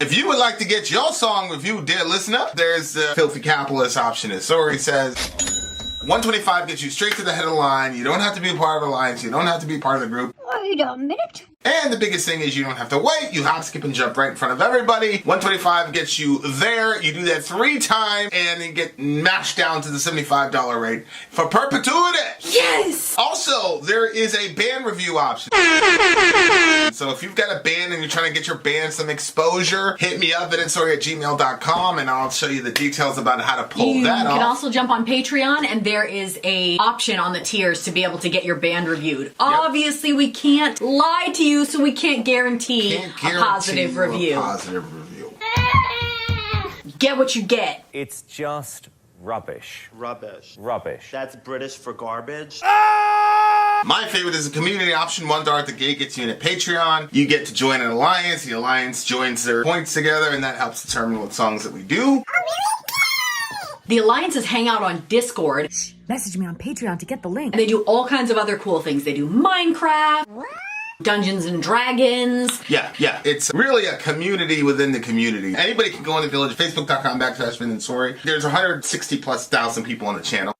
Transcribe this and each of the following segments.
If you would like to get your song reviewed, dear listener, there's the Filthy Capitalist option. As Sori says, $125 gets you straight to the head of the line. You don't have to be a part of the alliance. You don't have to be part of the group. Wait a minute. And the biggest thing is you don't have to wait. You hop, skip, and jump right in front of everybody. $125 gets you there. You do that 3 times, and then get mashed down to the $75 rate for perpetuity. Yes! Also, there is a band review option. So if you've got a band and you're trying to get your band some exposure, hit me up at vinsori@gmail.com, and I'll show you the details about how to pull that off. You can also jump on Patreon, and there is a option on the tiers to be able to get your band reviewed. Obviously, we can't lie to you, so we can't guarantee a positive review. Get what you get. It's just rubbish. Rubbish. Rubbish. That's British for garbage. My favorite is the community option. $1 at the gate gets you in at Patreon. You get to join an alliance. The alliance joins their points together, and that helps determine what songs that we do. The alliances hang out on Discord. Message me on Patreon to get the link. And they do all kinds of other cool things. They do Minecraft, Dungeons and Dragons. Yeah. It's really a community within the community. Anybody can go on the village, facebook.com/Vin and Sori. There's 160,000+ people on the channel.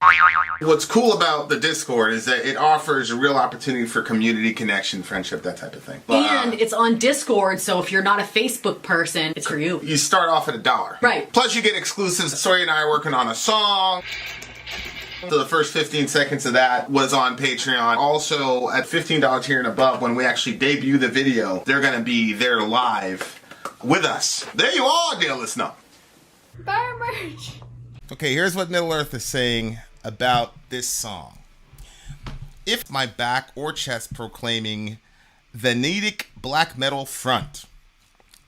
What's cool about the Discord is that it offers a real opportunity for community connection, friendship, that type of thing. And it's on Discord, so if you're not a Facebook person, it's for you. You start off at $1. Right. Plus you get exclusives. Sori and I are working on a song. So the first 15 seconds of that was on Patreon. Also, at $15 tier and above, when we actually debut the video, they're going to be there live with us. There you are, dear listener. Buy merch. Okay, here's what Middle Earth is saying about this song. If my back or chest proclaiming Venetic black metal front.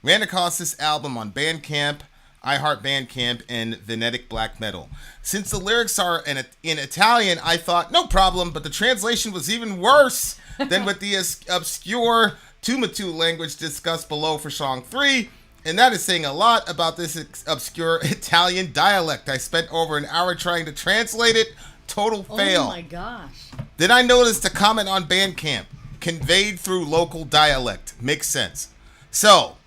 Ran across this album on Bandcamp, iHeart Bandcamp, and Venetic Black Metal. Since the lyrics are in Italian, I thought, no problem, but the translation was even worse than with the obscure Tumatu language discussed below for song 3, and that is saying a lot about this obscure Italian dialect. I spent over an hour trying to translate it. Total fail. Oh my gosh. Then I noticed a comment on Bandcamp, conveyed through local dialect. Makes sense. So,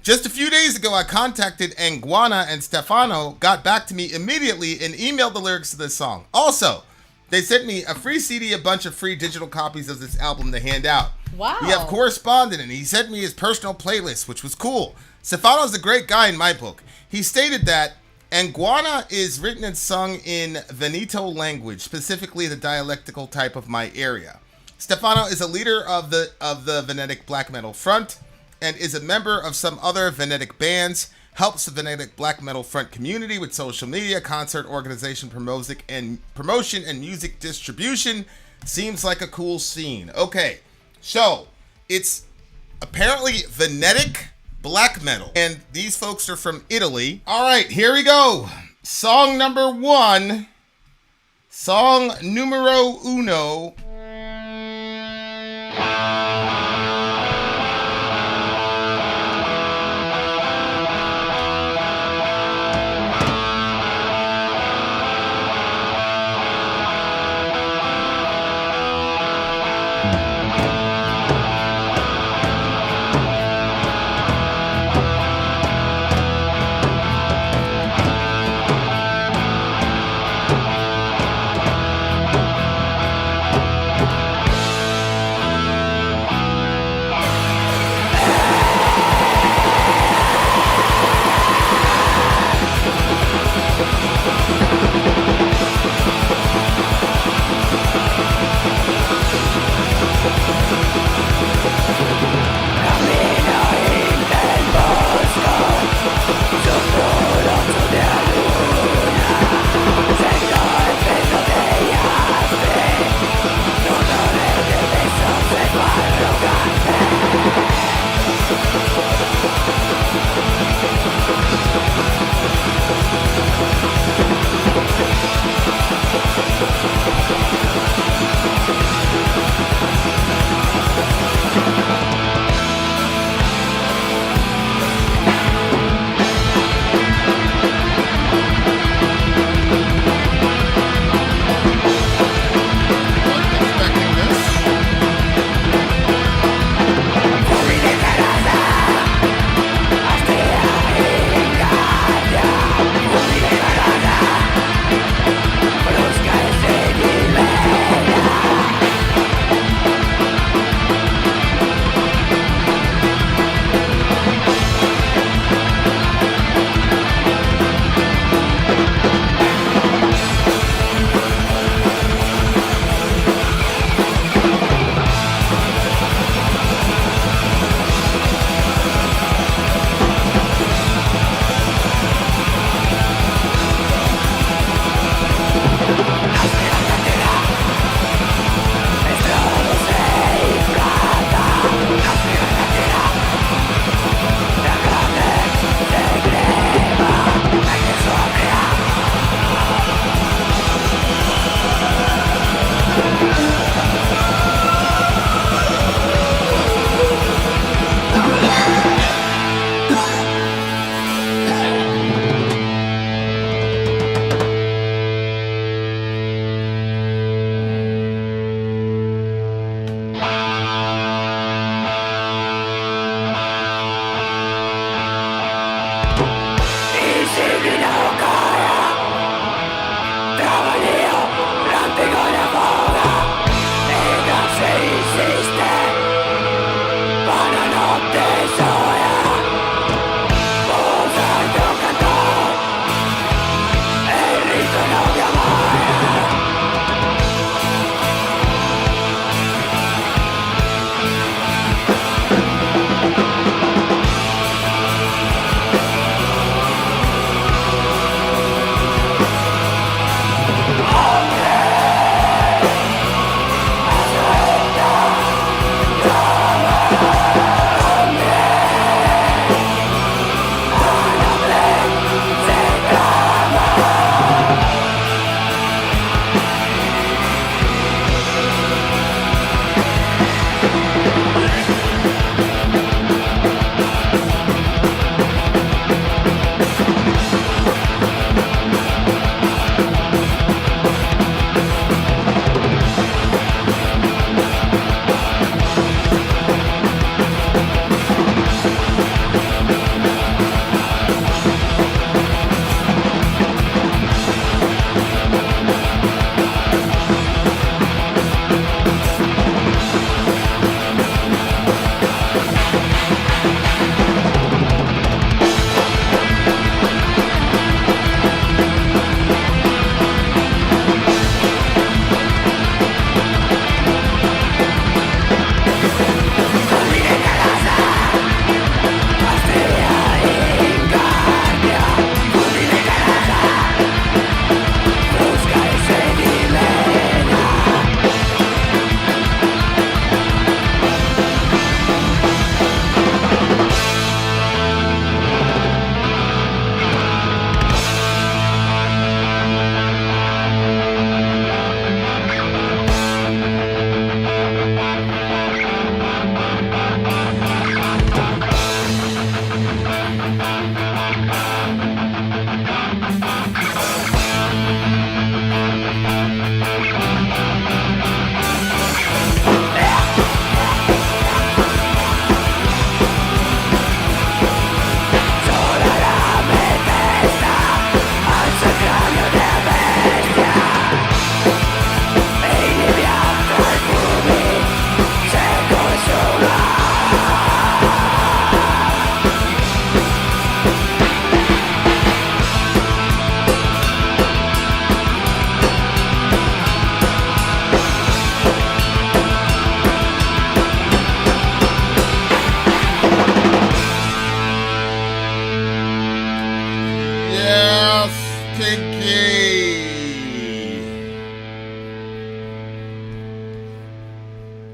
just a few days ago, I contacted Anguana, and Stefano got back to me immediately and emailed the lyrics to this song. Also, they sent me a free CD, a bunch of free digital copies of this album to hand out. Wow. We have corresponded, and he sent me his personal playlist, which was cool. Stefano's a great guy in my book. He stated that Anguana is written and sung in Veneto language, specifically the dialectical type of my area. Stefano is a leader of the Venetic Black Metal Front, and is a member of some other Venetic bands, helps the Venetic Black Metal Front community with social media, concert organization, promotion, and music distribution. Seems like a cool scene. Okay, so it's apparently Venetic Black Metal, and these folks are from Italy. All right, here we go. Song number 1. Song numero uno.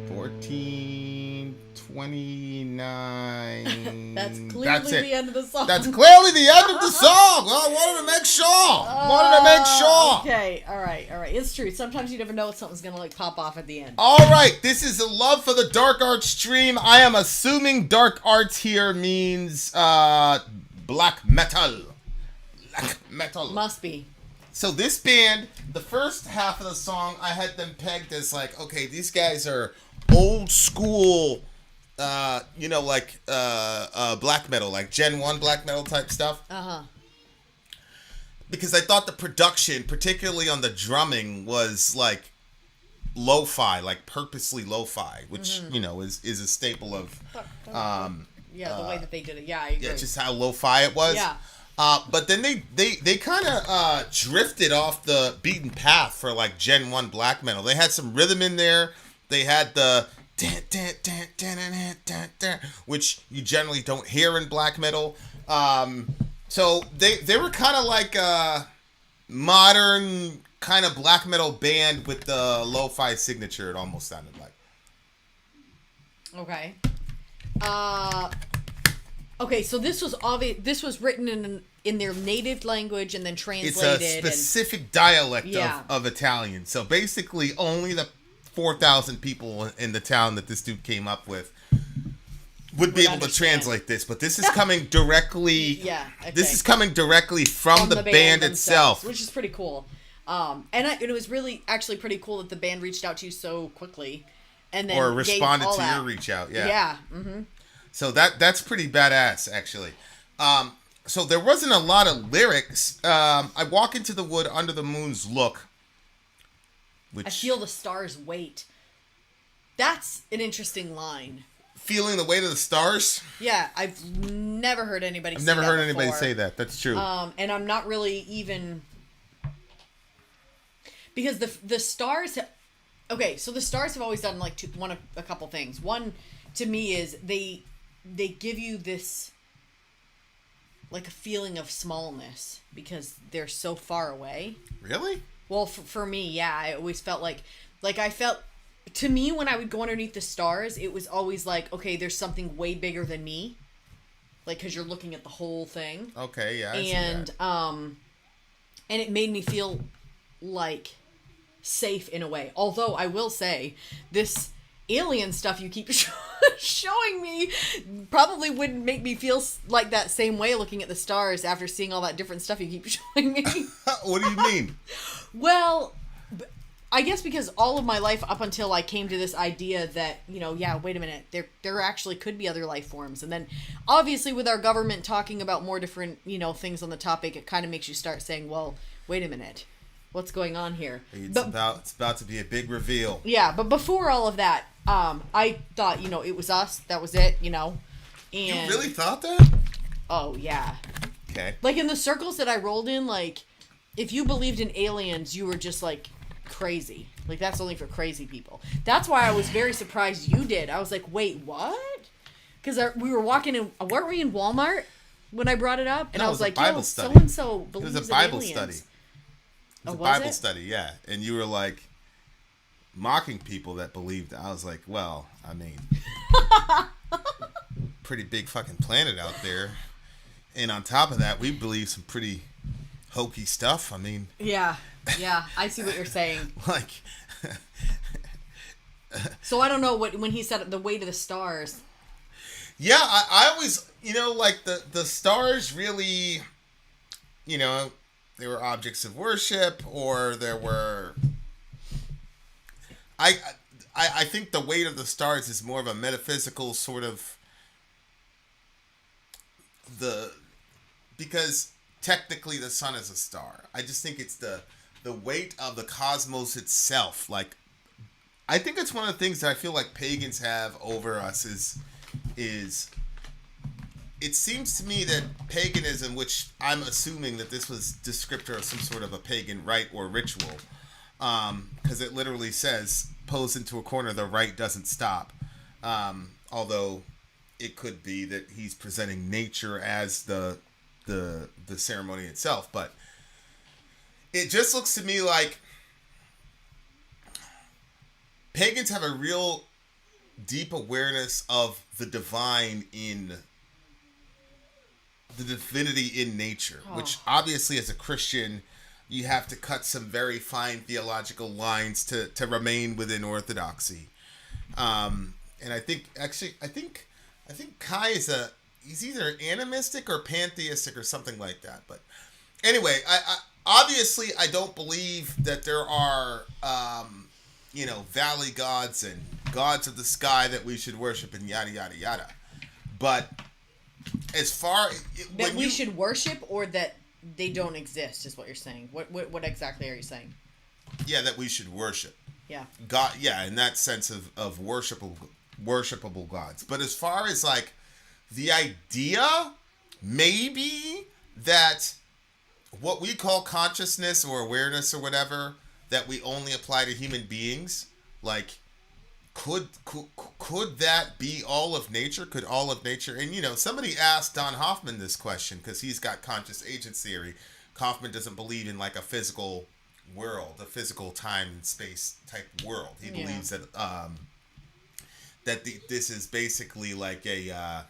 1429. That's clearly the end of the song. That's clearly the end of the song. Well, I wanted to make sure. Okay, all right. It's true. Sometimes you never know if something's gonna like pop off at the end. All right, this is a love for the dark arts stream. I am assuming dark arts here means black metal. Black metal. Must be. So this band, the first half of the song, I had them pegged as like, okay, these guys are old school, black metal, like Gen 1 black metal type stuff. Uh-huh. Because I thought the production, particularly on the drumming, was like lo-fi, like purposely lo-fi, which, is a staple of... the way that they did it. Yeah, I agree. Yeah, just how lo-fi it was. Yeah. But then they kind of drifted off the beaten path for like Gen 1 black metal. They had some rhythm in there. They had the which you generally don't hear in black metal. So they were kind of like a modern kind of black metal band with the lo-fi signature, it almost sounded like. Okay. Okay, so this was This was written in their native language and then translated. It's a specific dialect of Italian. So basically, only the 4,000 people in the town that this dude came up with would be able to translate this. But this is coming directly. This is coming directly from the band itself, which is pretty cool. It was really actually pretty cool that the band reached out to you so quickly, and then responded to your reach out. Yeah. Yeah. Mm-hmm. So that's pretty badass, actually. So there wasn't a lot of lyrics. I walk into the wood under the moon's look. Which, I feel the stars wait. That's an interesting line. Feeling the weight of the stars? Yeah, I've never heard anybody say that. That's true. And I'm not really even... Because the stars... Okay, so the stars have always done like a couple things. One, to me, is they give you this... like a feeling of smallness because they're so far away. Really? Well, for me, yeah, I always felt like I felt, to me, when I would go underneath the stars, it was always like, okay, there's something way bigger than me, like, because you're looking at the whole thing. Okay, yeah, I see and that. And it made me feel like safe in a way. Although I will say, this alien stuff you keep showing me probably wouldn't make me feel like that same way looking at the stars after seeing all that different stuff you keep showing me. What do you mean? Well, I guess because all of my life up until I came to this idea that, wait a minute, there actually could be other life forms. And then obviously with our government talking about more different, things on the topic, it kind of makes you start saying, well, wait a minute. What's going on here? It's about to be a big reveal. Yeah, but before all of that, I thought, it was us. That was it, And you really thought that? Oh, yeah. Okay. Like, in the circles that I rolled in, like, if you believed in aliens, you were just, like, crazy. Like, that's only for crazy people. That's why I was very surprised you did. I was like, wait, what? Because we were walking in... Weren't we in Walmart when I brought it up? And I was like, Bible study. So-and-so believes in aliens. It was a Bible study. It was a Bible it? study, yeah. And you were, like, mocking people that believed. I was like, well, I mean... pretty big fucking planet out there. And on top of that, we believe some pretty hokey stuff. I mean... Yeah, I see what you're saying. Like... So I don't know when he said the way to the stars. Yeah, I always, like the stars really, they were objects of worship, or there were... I think the weight of the stars is more of a metaphysical sort of... Because technically the sun is a star. I just think it's the weight of the cosmos itself. Like, I think it's one of the things that I feel like pagans have over us is it seems to me that paganism, which I'm assuming that this was descriptor of some sort of a pagan rite or ritual, because it literally says, pose into a corner, the rite doesn't stop. Although it could be that he's presenting nature as the ceremony itself. But it just looks to me like pagans have a real deep awareness of the divine in the divinity in nature, which obviously as a Christian, you have to cut some very fine theological lines to remain within orthodoxy. And I think Kai he's either animistic or pantheistic or something like that. But anyway, I obviously I don't believe that there are valley gods and gods of the sky that we should worship and yada yada yada. But as far that we should worship, or that they don't exist, is what you're saying. What exactly are you saying? Yeah, that we should worship. Yeah. God, yeah, in that sense of worshipable gods. But as far as like the idea, maybe that what we call consciousness or awareness or whatever, that we only apply to human beings, like could that be all of nature? Could all of nature? And somebody asked Don Hoffman this question because he's got conscious agents theory. Hoffman doesn't believe in like a physical world, a physical time and space type world. He believes that this is basically like a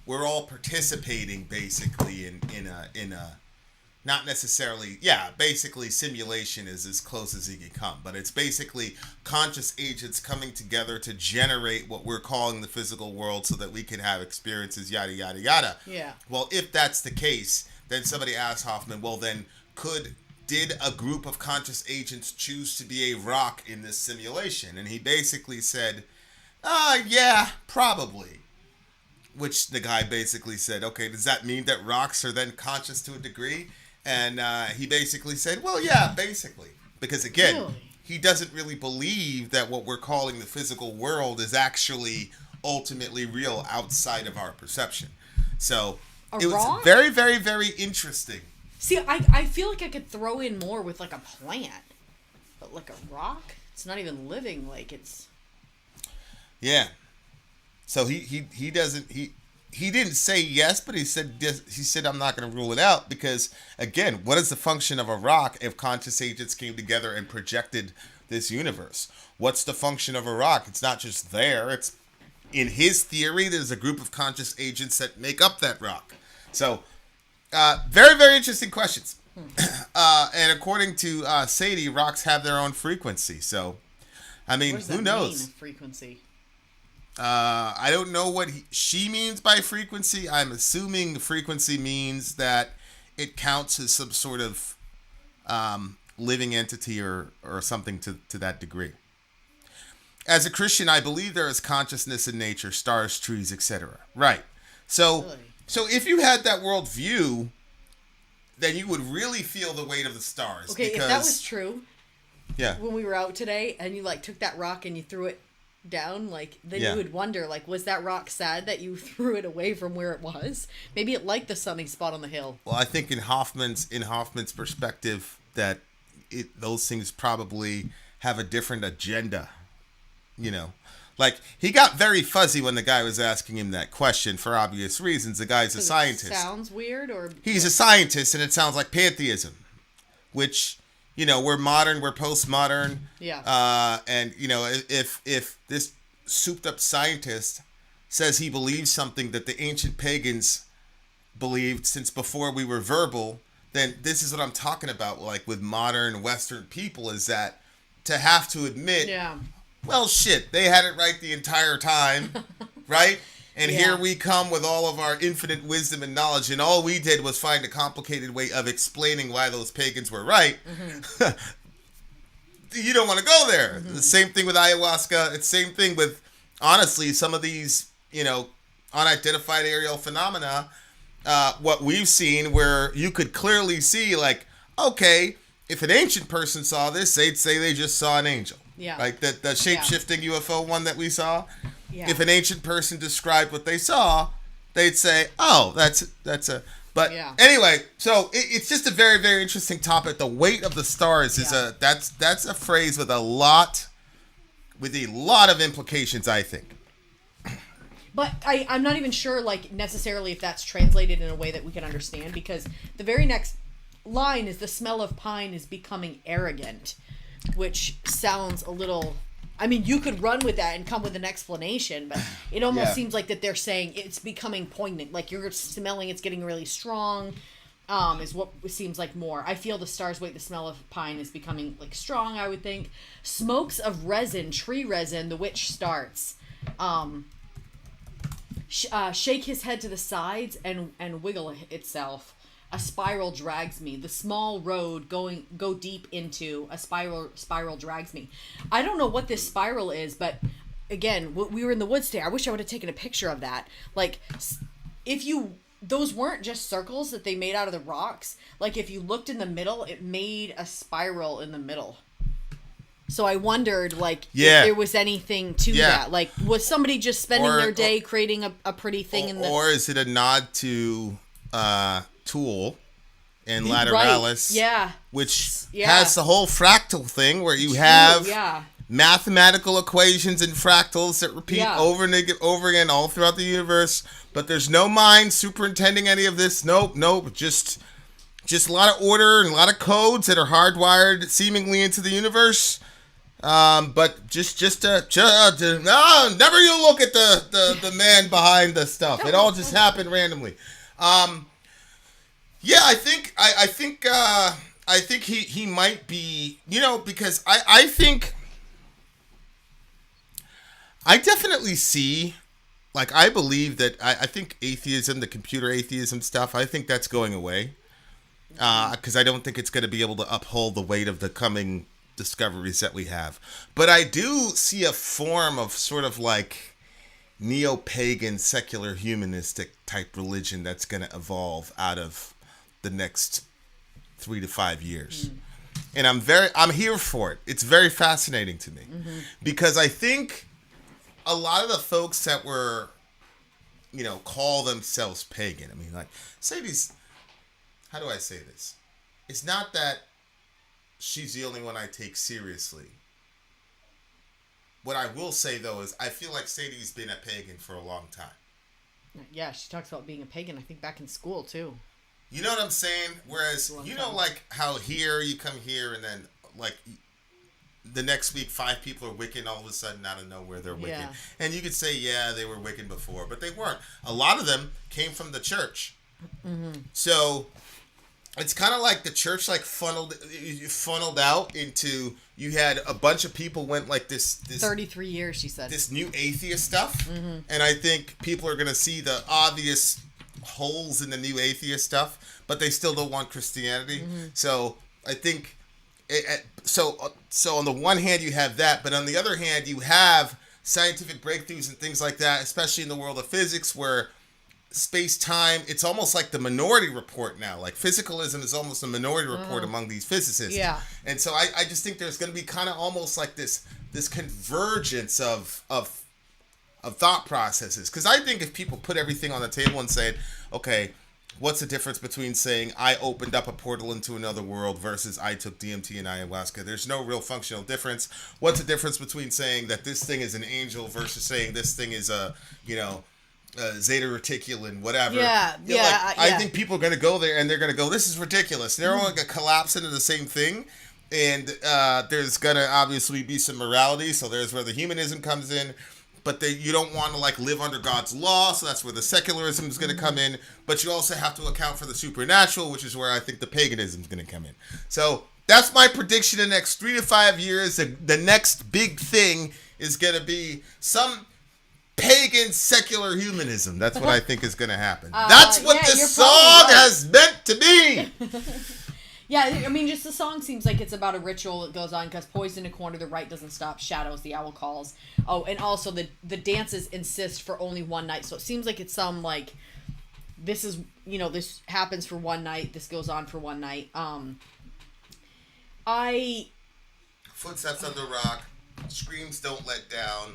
we're all participating basically in a not necessarily, basically simulation is as close as you can come, but it's basically conscious agents coming together to generate what we're calling the physical world so that we can have experiences, yada, yada, yada. Yeah. Well, if that's the case, then somebody asked Hoffman, well then, did a group of conscious agents choose to be a rock in this simulation? And he basically said, yeah, probably. which the guy basically said, okay, does that mean that rocks are then conscious to a degree? And he basically said, well, yeah, basically. Because again, Really? he doesn't really believe that what we're calling the physical world is actually ultimately real outside of our perception. So it was rock? very, very, very interesting. See, I feel like I could throw in more with like a plant, but like a rock, it's not even living. Like it's. Yeah. So he didn't say yes, but he said I'm not going to rule it out because again, what is the function of a rock if conscious agents came together and projected this universe? What's the function of a rock? It's not just there. It's in his theory. There's a group of conscious agents that make up that rock. So. Very, very interesting questions. And according to Sadie, rocks have their own frequency. So, I mean, who knows? Frequency. I don't know what she means by frequency. I'm assuming frequency means that it counts as some sort of living entity or something to that degree. As a Christian, I believe there is consciousness in nature, stars, trees, etc. Right. So... Really? So if you had that world view, then you would really feel the weight of the stars. Okay, because, if that was true, yeah, when we were out today and you like took that rock and you threw it down, like then Yeah. you would wonder, like, was that rock sad that you threw it away from where it was? Maybe it liked the sunny spot on the hill. Well, I think in Hoffman's perspective that those things probably have a different agenda, you know. Like, he got very fuzzy when the guy was asking him that question for obvious reasons. The guy's a scientist. Sounds weird, or He's a scientist, and it sounds like pantheism, which, you know, we're modern, we're postmodern. Yeah. And, you know, if this souped-up scientist says he believes something that the ancient pagans believed since before we were verbal, then this is what I'm talking about, like, with modern Western people, is that to have to admit... yeah. Well, shit, they had it right the entire time, right? And Yeah. here we come with all of our infinite wisdom and knowledge, and all we did was find a complicated way of explaining why those pagans were right. Mm-hmm. You don't want to go there. Mm-hmm. The same thing with ayahuasca. It's the same thing with, honestly, some of these, you know, unidentified aerial phenomena, what we've seen where you could clearly see, like, okay, if an ancient person saw this, they'd say they just saw an angel. Yeah. Like the shape-shifting UFO one that we saw. Yeah. If an ancient person described what they saw, they'd say, "Oh, that's a." But Yeah. anyway, so it's just a very, very interesting topic. The weight of the stars is that's a phrase with a lot of implications, I think. But I'm not even sure, like, necessarily if that's translated in a way that we can understand, because the very next line is the smell of pine is becoming arrogant, which sounds a little... I mean, you could run with that and come with an explanation, but it almost seems like that they're saying it's becoming poignant. Like, you're smelling it's getting really strong, is what seems like more. I feel the stars wait, the smell of pine is becoming, like, strong, I would think. Smokes of resin, tree resin, the witch starts. Shake his head to the sides and wiggle itself. A spiral drags me. The small road go deep into a spiral drags me. I don't know what this spiral is, but again, we were in the woods today. I wish I would have taken a picture of that. Like, those weren't just circles that they made out of the rocks. Like, if you looked in the middle, it made a spiral in the middle. So I wondered, like, if there was anything to that. Like, was somebody just spending their day creating a pretty thing in the... Or is it a nod to Tool and Lateralis, which has the whole fractal thing where you have mathematical equations and fractals that repeat over and over again all throughout the universe, but there's no mind superintending any of this. Nope, just a lot of order and a lot of codes that are hardwired seemingly into the universe. But never you look at the man behind the stuff. It all just happened randomly. Yeah, I think he might be, you know, because I think I definitely see, like, I believe that I think atheism, the computer atheism stuff, I think that's going away. Because I don't think it's going to be able to uphold the weight of the coming discoveries that we have. But I do see a form of sort of like neo-pagan, secular, humanistic type religion that's going to evolve out of the next 3 to 5 years. And I'm here for it. It's very fascinating to me because I think a lot of the folks that were, call themselves pagan. I mean, like, say these, how do I say this? It's not that she's the only one I take seriously. What I will say, though, is I feel like Sadie's been a pagan for a long time. Yeah, she talks about being a pagan, I think, back in school, too. You know what I'm saying? Whereas, like how here, you come here, and then, like, the next week, 5 people are Wiccan, all of a sudden, out of nowhere, they're Wiccan. Yeah. And you could say, yeah, they were Wiccan before, but they weren't. A lot of them came from the church. So it's kind of like the church funneled out into, you had a bunch of people went like this 33 years, she said. This new atheist stuff. And I think people are going to see the obvious holes in the new atheist stuff, but they still don't want Christianity. So I think, so on the one hand you have that, but on the other hand you have scientific breakthroughs and things like that, especially in the world of physics where space-time, it's almost like the Minority Report now. Like physicalism is almost a Minority Report among these physicists. Yeah. And so I just think there's going to be kind of almost like this convergence of thought processes. Because I think if people put everything on the table and say, okay, what's the difference between saying I opened up a portal into another world versus I took DMT and ayahuasca? There's no real functional difference. What's the difference between saying that this thing is an angel versus saying this thing is a, Zeta Reticulin, whatever. I think people are going to go there and they're going to go, this is ridiculous. They're all going to collapse into the same thing. And there's going to obviously be some morality. So there's where the humanism comes in. But you don't want to live under God's law. So that's where the secularism is going to come in. But you also have to account for the supernatural, which is where I think the paganism is going to come in. So that's my prediction in the next 3 to 5 years. The next big thing is going to be some pagan secular humanism. That's what I think is going to happen. That's what this song has meant to me. Yeah, I mean, just the song seems like it's about a ritual that goes on because poison in a corner, the right doesn't stop, shadows, the owl calls. Oh, and also the dances insist for only one night. So it seems like it's some this is, this happens for one night, this goes on for one night. Footsteps on the rock, screams don't let down,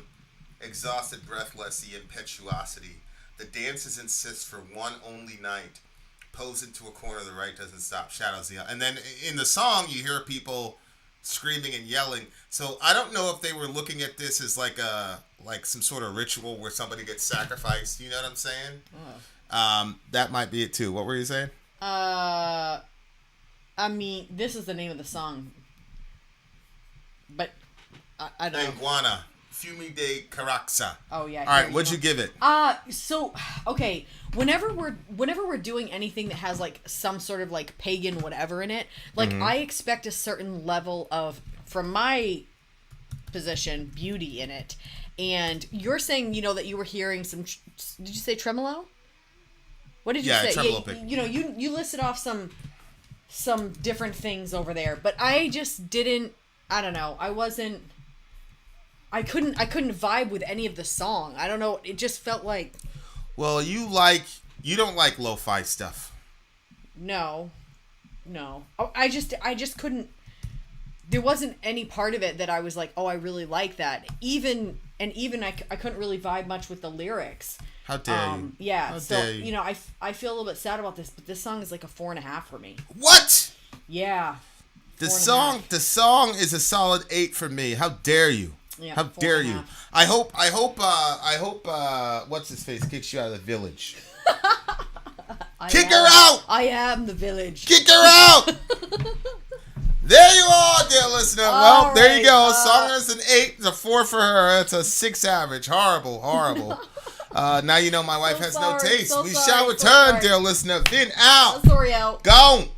exhausted, breathless, the impetuosity. The dances insist for one only night. Pose into a corner, the right doesn't stop, shadows the... And then in the song, you hear people screaming and yelling. So I don't know if they were looking at this as like some sort of ritual where somebody gets sacrificed. You know what I'm saying? That might be it too. What were you saying? I mean, this is the name of the song. But I don't know. Anguana-Fumi de Caraxa. Oh yeah. All right, what'd you give it? So okay, whenever we're doing anything that has some sort of pagan whatever in it, I expect a certain level of, from my position, beauty in it. And you're saying, that you were hearing some. Did you say tremolo? What did you say? Tremolo. You listed off some different things over there, but I just didn't. I don't know. I couldn't vibe with any of the song. I don't know. It just felt like. Well, you don't like lo-fi stuff. No. I just couldn't. There wasn't any part of it that I was like, oh, I really like that. Even I couldn't really vibe much with the lyrics. How dare you? Yeah. How so dare you? I feel a little bit sad about this, but this song is like a 4.5 for me. What? Yeah. The song is a solid 8 for me. How dare you? Yeah, how dare you? I hope what's his face kicks you out of the village. Kick her out! I am the village. Kick her out! There you are, dear listener. Well, there you go. Song is an 8. It's a 4 for her. It's a 6 average. Horrible. Now you know my wife has no taste. We shall return, dear listener. Vin out. Sori out. Gone.